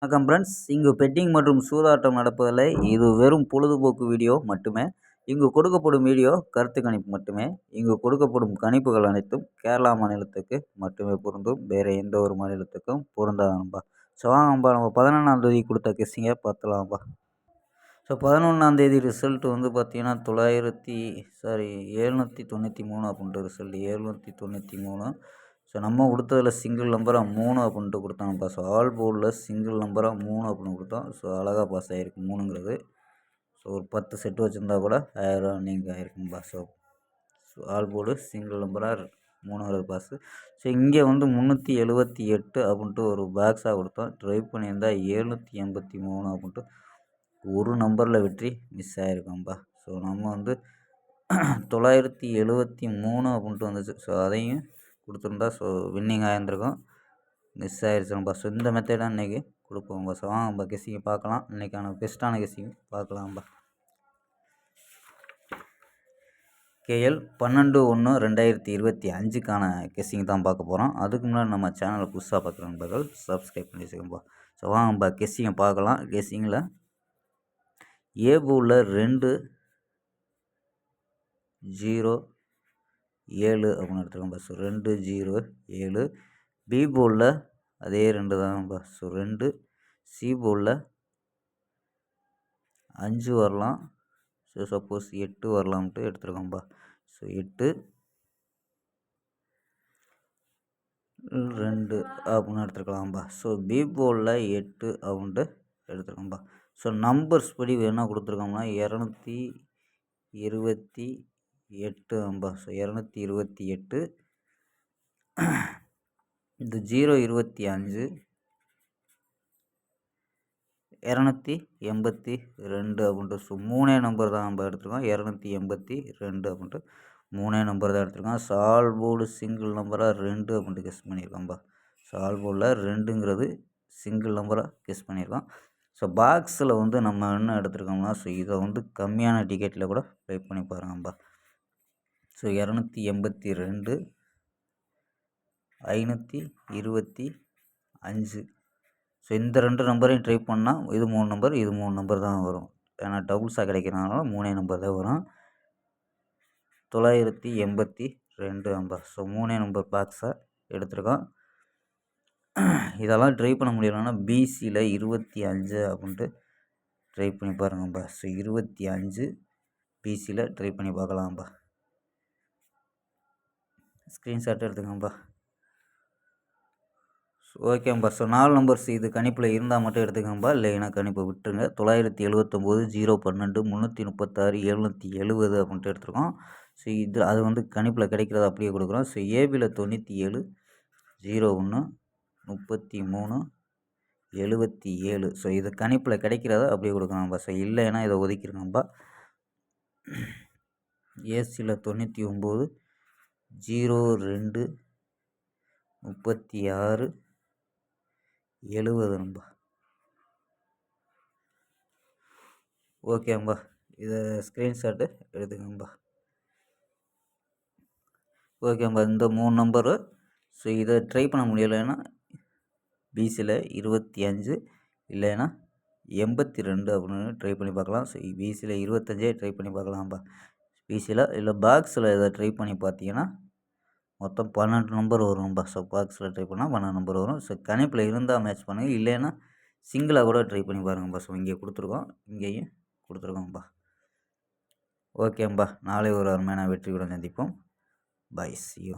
வணக்கம் ஃப்ரெண்ட்ஸ். இங்கு பெட்டிங் மற்றும் சூதாட்டம் நடப்பதில்லை. இது வெறும் பொழுதுபோக்கு வீடியோ மட்டுமே. இங்கு கொடுக்கப்படும் வீடியோ கருத்து கணிப்பு மட்டுமே. இங்கு கொடுக்கப்படும் கணிப்புகள் அனைத்தும் கேரளா மாநிலத்துக்கு மட்டுமே பொருந்தும். வேறு எந்த ஒரு மாநிலத்துக்கும் பொருந்தாதம்பா. ஸோ வாங்கம்பா, நம்ம 11ஆம் தேதி கொடுத்த கெஸ்ஸிங்கை பார்த்துலாம்ப்பா. ஸோ 11ஆம் தேதி ரிசல்ட் வந்து பார்த்தீங்கன்னா 793 அப்படின்ட்டு ரிசல்ட் 793. ஸோ நம்ம கொடுத்ததில் சிங்கிள் நம்பராக 3 அப்படின்ட்டு கொடுத்தாங்கப்பா. ஸோ ஆல் போர்டில் சிங்கிள் நம்பராக 3 அப்படின்னு கொடுத்தோம். ஸோ அழகாக பாஸ் ஆகிருக்கு 3ங்கிறது. ஸோ ஒரு 10 செட்டு வச்சுருந்தா கூட 1000 நீங்கள் ஆயிருக்கும்பா. ஸோ ஆல் போர்டு சிங்கிள் நம்பராக 3ங்கிறது பாஸு. ஸோ இங்கே வந்து 378 அப்படின்ட்டு ஒரு பாக்ஸாக கொடுத்தோம். ட்ரை பண்ணியிருந்தா 783 அப்படின்ட்டு ஒரு நம்பரில் வெற்றி மிஸ் ஆகிருக்கோம்ப்பா. ஸோ நம்ம வந்து 973 அப்படின்ட்டு வந்துச்சு. ஸோ அதையும் கொடுத்துருந்தா ஸோ வின்னிங் ஆகிருந்துருக்கோம். மிஸ் ஆகிருச்சுப்பா. ஸோ இந்த மெத்தடாக இன்றைக்கி கொடுப்போம்பா. ஸோ வாங்கப்பா கெஸ்ஸிங்கை பார்க்கலாம். இன்றைக்கான பெஸ்ட்டான கெஸ்ஸிங் பார்க்கலாம்ப்பா. KL 12/1/2025க்கான கெஸ்ஸிங் தான் பார்க்க போகிறோம். அதுக்கு முன்னாடி நம்ம சேனலை புதுசாக பார்க்குற நண்பர்கள் சப்ஸ்கிரைப் பண்ணி வச்சுக்கோம்பா. ஸோ வாங்கப்பா கெஸ்ஸிங்கை பார்க்கலாம். கெஸ்ஸிங்கில் ஏ போர்டில் 2 0 7 அப்படின்னு எடுத்துருக்கோம்பா. ஸோ 2 0 7. பி போர்டில் அதே 2 தான்ப்பா. ஸோ 2. சி போர்டில் 5 வரலாம். So suppose 8 வரலாம்ட்டு எடுத்துருக்கோம்ப்பா. ஸோ 8 2 அப்படின்னு எடுத்துருக்கலாம்ப்பா. ஸோ பி போர்டில் 8 அப்படின்ட்டு எடுத்துருக்கோம்ப்பா. ஸோ நம்பர்ஸ் படி என்ன கொடுத்துருக்கோம்னா 228 ஸோ 228. இந்த 025 282 அப்படின்ட்டு. ஸோ 3 நம்பர் தான் நம்ம எடுத்துருக்கோம். 282 அப்படின்ட்டு 3 நம்பர் தான் எடுத்துருக்கோம். ஸோ ஆல் போர்டு சிங்கிள் நம்பராக 2 அப்படின்ட்டு கெஸ் பண்ணியிருக்கோம்ப்பா. ஸோ ஆல் போர்டில் 2ங்கிறது சிங்கிள் நம்பராக கெஸ் பண்ணியிருக்கோம். ஸோ பாக்ஸில் வந்து நம்ம என்ன எடுத்துருக்கோம்னா ஸோ இதை வந்து கம்மியான டிக்கெட்டில் கூட ப்ளே பண்ணி பாருங்கப்பா. ஸோ 282 525. ஸோ இந்த 2 நம்பரையும் ட்ரை பண்ணால் இது 3 நம்பர் இது 3 நம்பர் தான் வரும். ஏன்னா டபுள்ஸாக கிடைக்கிறதுனால 3 நம்பர் தான் வரும். 982 ஸோ 3 நம்பர் பாக்ஸாக எடுத்துருக்கோம். இதெல்லாம் ட்ரை பண்ண முடியலன்னா பிசியில் 25 அப்படின்ட்டு ட்ரை பண்ணி பாருங்கப்பா. ஸோ 25 பிசியில் ட்ரை பண்ணி பார்க்கலாம்ப்பா. ஸ்க்ரீன்ஷாட் எடுத்துக்கோங்கப்பா. ஓகேம்பா. ஸோ 4 நம்பர்ஸ் இது கணிப்பில் இருந்தால் மட்டும் எடுத்துக்கோங்கப்பா. இல்லைன்னா கணிப்பை விட்டுருங்க. 979 012 336 770 அப்படின்ட்டு எடுத்துருக்கோம். ஸோ இது அது வந்து கணிப்பில் கிடைக்கிறத அப்படியே கொடுக்குறோம். ஸோ ஏபியில் 97 01 33 77. ஸோ இது கணிப்பில் கிடைக்கிறத அப்படியே கொடுக்குறாங்கப்பா. ஸோ இல்லைன்னா இதை ஒதுக்கிடுங்கப்பா. ஏசியில் 99 02 36 70 நம்பா. ஓகேம்பா. இதை ஸ்க்ரீன்ஷாட்டு எடுத்துக்கோங்கப்பா. ஓகேம்பா. இந்த 3 நம்பரு. ஸோ இதை ட்ரை பண்ண முடியலைன்னா பிசியில் 25 இல்லைன்னா 82 அப்படின்னு ட்ரை பண்ணி பார்க்கலாம். ஸோ பிசியில் 25 ட்ரை பண்ணி பார்க்கலாம்ப்பா. பிசியில் இல்லை பாக்ஸில் இதை ட்ரை பண்ணி பார்த்தீங்கன்னா மொத்தம் 12 நம்பர் வரும்ப்பா. ஸோ பாக்ஸில் ட்ரை பண்ணால் 12 நம்பர் வரும். ஸோ கணிப்பில் இருந்தால் மேட்ச் பண்ணுங்கள். இல்லைன்னா சிங்கிளாக கூட ட்ரை பண்ணி பாருங்கப்பா. ஸோ இங்கே கொடுத்துருக்கோம், இங்கேயும் கொடுத்துருக்கோம்ப்பா. ஓகேம்பா. நாளை ஒரு அருமையான வெற்றியுடன் சந்திப்போம். பை. See you.